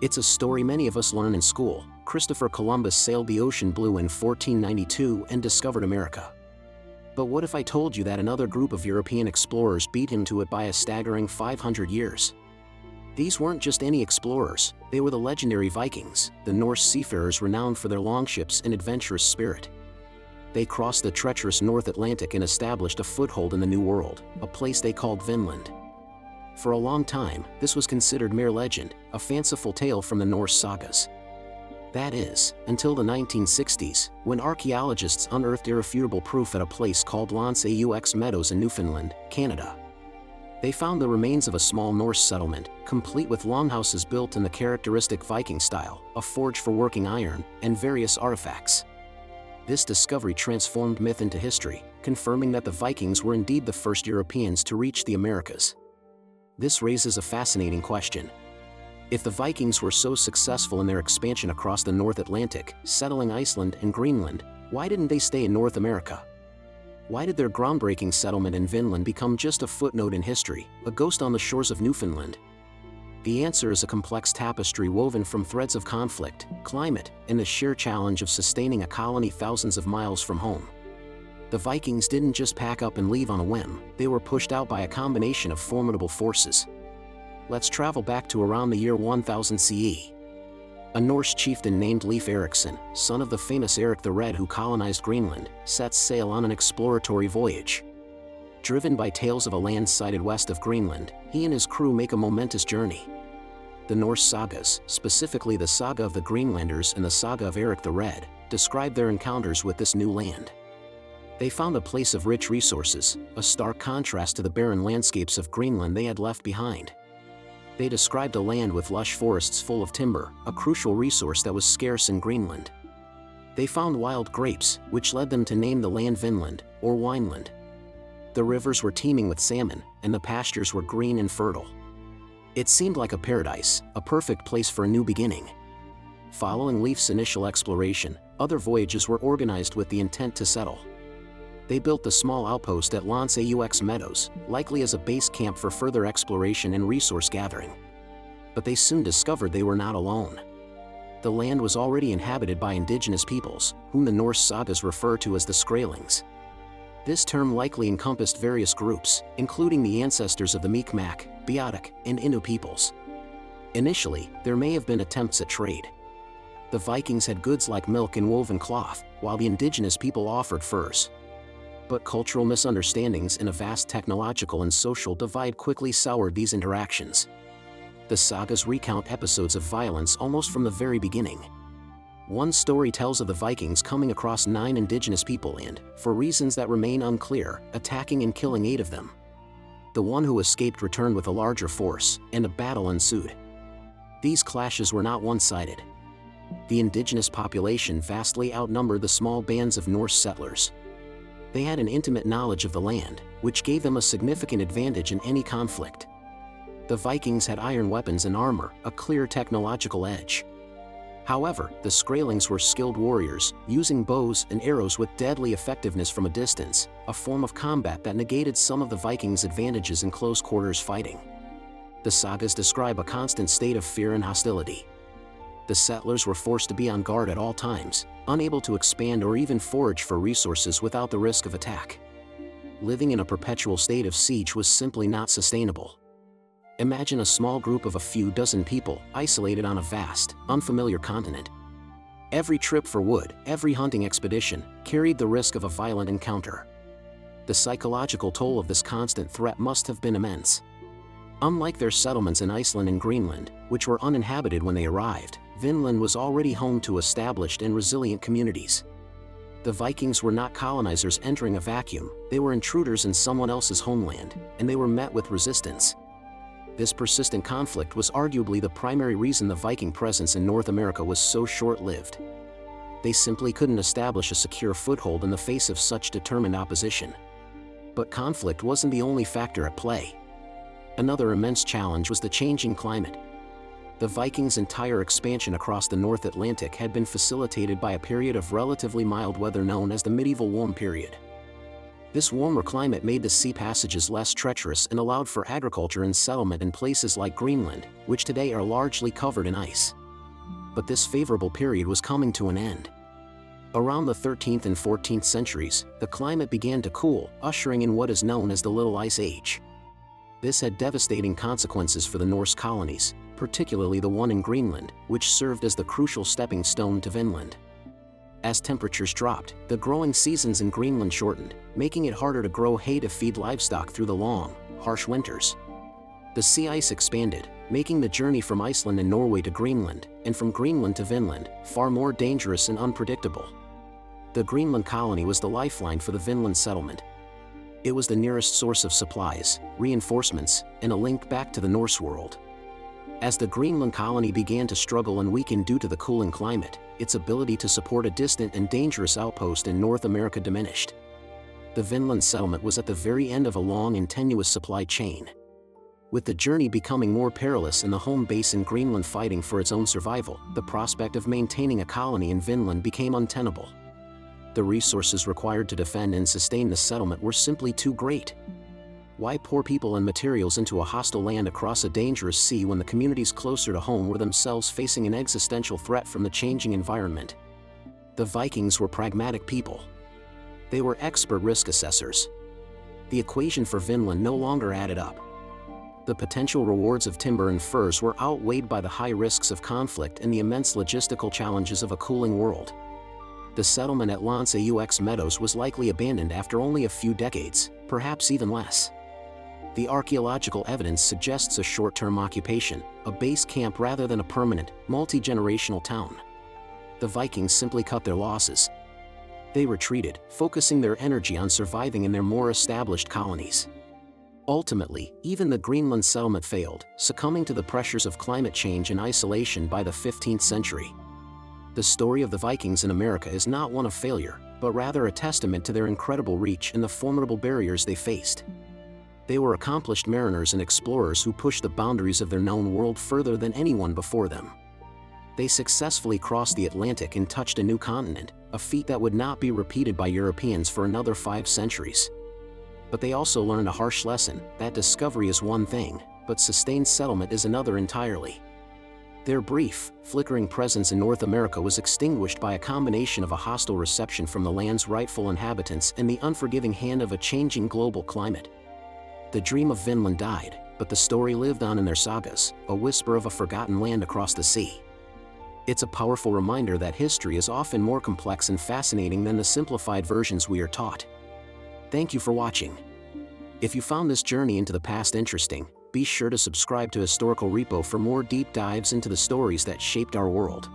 It's a story many of us learn in school. Christopher Columbus sailed the ocean blue in 1492 and discovered America. But what if I told you that another group of European explorers beat him to it by a staggering 500 years? These weren't just any explorers, they were the legendary Vikings, the Norse seafarers renowned for their longships and adventurous spirit. They crossed the treacherous North Atlantic and established a foothold in the New World, a place they called Vinland. For a long time, this was considered mere legend, a fanciful tale from the Norse sagas. That is, until the 1960s, when archaeologists unearthed irrefutable proof at a place called Skrælings Meadows in Newfoundland, Canada. They found the remains of a small Norse settlement, complete with longhouses built in the characteristic Viking style, a forge for working iron, and various artifacts. This discovery transformed myth into history, confirming that the Vikings were indeed the first Europeans to reach the Americas. This raises a fascinating question. If the Vikings were so successful in their expansion across the North Atlantic, settling Iceland and Greenland, why didn't they stay in North America? Why did their groundbreaking settlement in Vinland become just a footnote in history, a ghost on the shores of Newfoundland? The answer is a complex tapestry woven from threads of conflict, climate, and the sheer challenge of sustaining a colony thousands of miles from home. The Vikings didn't just pack up and leave on a whim, they were pushed out by a combination of formidable forces. Let's travel back to around the year 1000 CE. A Norse chieftain named Leif Erikson, son of the famous Eric the Red who colonized Greenland, sets sail on an exploratory voyage. Driven by tales of a land sighted west of Greenland, he and his crew make a momentous journey. The Norse sagas, specifically the Saga of the Greenlanders and the Saga of Eric the Red, describe their encounters with this new land. They found a place of rich resources, a stark contrast to the barren landscapes of Greenland they had left behind. They described a land with lush forests full of timber, a crucial resource that was scarce in Greenland. They found wild grapes, which led them to name the land Vinland, or Wineland. The rivers were teeming with salmon, and the pastures were green and fertile. It seemed like a paradise, a perfect place for a new beginning. Following Leif's initial exploration, other voyages were organized with the intent to settle. They built the small outpost at Skrælings Meadows, likely as a base camp for further exploration and resource gathering. But they soon discovered they were not alone. The land was already inhabited by indigenous peoples, whom the Norse sagas refer to as the Skrælings. This term likely encompassed various groups, including the ancestors of the Mi'kmaq, Beothuk, and Innu peoples. Initially, there may have been attempts at trade. The Vikings had goods like milk and woven cloth, while the indigenous people offered furs. But cultural misunderstandings and a vast technological and social divide quickly soured these interactions. The sagas recount episodes of violence almost from the very beginning. One story tells of the Vikings coming across 9 indigenous people and, for reasons that remain unclear, attacking and killing 8 of them. The one who escaped returned with a larger force, and a battle ensued. These clashes were not one-sided. The indigenous population vastly outnumbered the small bands of Norse settlers. They had an intimate knowledge of the land, which gave them a significant advantage in any conflict. The Vikings had iron weapons and armor, a clear technological edge. However, the Skrælings were skilled warriors, using bows and arrows with deadly effectiveness from a distance, a form of combat that negated some of the Vikings' advantages in close-quarters fighting. The sagas describe a constant state of fear and hostility. The settlers were forced to be on guard at all times, unable to expand or even forage for resources without the risk of attack. Living in a perpetual state of siege was simply not sustainable. Imagine a small group of a few dozen people, isolated on a vast, unfamiliar continent. Every trip for wood, every hunting expedition, carried the risk of a violent encounter. The psychological toll of this constant threat must have been immense. Unlike their settlements in Iceland and Greenland, which were uninhabited when they arrived, Vinland was already home to established and resilient communities. The Vikings were not colonizers entering a vacuum, they were intruders in someone else's homeland, and they were met with resistance. This persistent conflict was arguably the primary reason the Viking presence in North America was so short-lived. They simply couldn't establish a secure foothold in the face of such determined opposition. But conflict wasn't the only factor at play. Another immense challenge was the changing climate. The Vikings' entire expansion across the North Atlantic had been facilitated by a period of relatively mild weather known as the medieval warm period. This warmer climate made the sea passages less treacherous and allowed for agriculture and settlement in places like Greenland, which today are largely covered in ice. But this favorable period was coming to an end. Around the 13th and 14th centuries, the climate began to cool, ushering in what is known as the Little Ice Age. This had devastating consequences for the Norse colonies, particularly the one in Greenland, which served as the crucial stepping stone to Vinland. As temperatures dropped, the growing seasons in Greenland shortened, making it harder to grow hay to feed livestock through the long, harsh winters. The sea ice expanded, making the journey from Iceland and Norway to Greenland, and from Greenland to Vinland, far more dangerous and unpredictable. The Greenland colony was the lifeline for the Vinland settlement. It was the nearest source of supplies, reinforcements, and a link back to the Norse world. As the Greenland colony began to struggle and weaken due to the cooling climate, its ability to support a distant and dangerous outpost in North America diminished. The Vinland settlement was at the very end of a long and tenuous supply chain. With the journey becoming more perilous and the home base in Greenland fighting for its own survival, the prospect of maintaining a colony in Vinland became untenable. The resources required to defend and sustain the settlement were simply too great. Why pour people and materials into a hostile land across a dangerous sea when the communities closer to home were themselves facing an existential threat from the changing environment? The Vikings were pragmatic people. They were expert risk assessors. The equation for Vinland no longer added up. The potential rewards of timber and furs were outweighed by the high risks of conflict and the immense logistical challenges of a cooling world. The settlement at Lance-aux Meadows was likely abandoned after only a few decades, perhaps even less. The archaeological evidence suggests a short-term occupation, a base camp rather than a permanent, multi-generational town. The Vikings simply cut their losses. They retreated, focusing their energy on surviving in their more established colonies. Ultimately, even the Greenland settlement failed, succumbing to the pressures of climate change and isolation by the 15th century. The story of the Vikings in America is not one of failure, but rather a testament to their incredible reach and the formidable barriers they faced. They were accomplished mariners and explorers who pushed the boundaries of their known world further than anyone before them. They successfully crossed the Atlantic and touched a new continent, a feat that would not be repeated by Europeans for another 5 centuries. But they also learned a harsh lesson, that discovery is one thing, but sustained settlement is another entirely. Their brief, flickering presence in North America was extinguished by a combination of a hostile reception from the land's rightful inhabitants and the unforgiving hand of a changing global climate. The dream of Vinland died, but the story lived on in their sagas, a whisper of a forgotten land across the sea. It's a powerful reminder that history is often more complex and fascinating than the simplified versions we are taught. Thank you for watching. If you found this journey into the past interesting, be sure to subscribe to Historical Repo for more deep dives into the stories that shaped our world.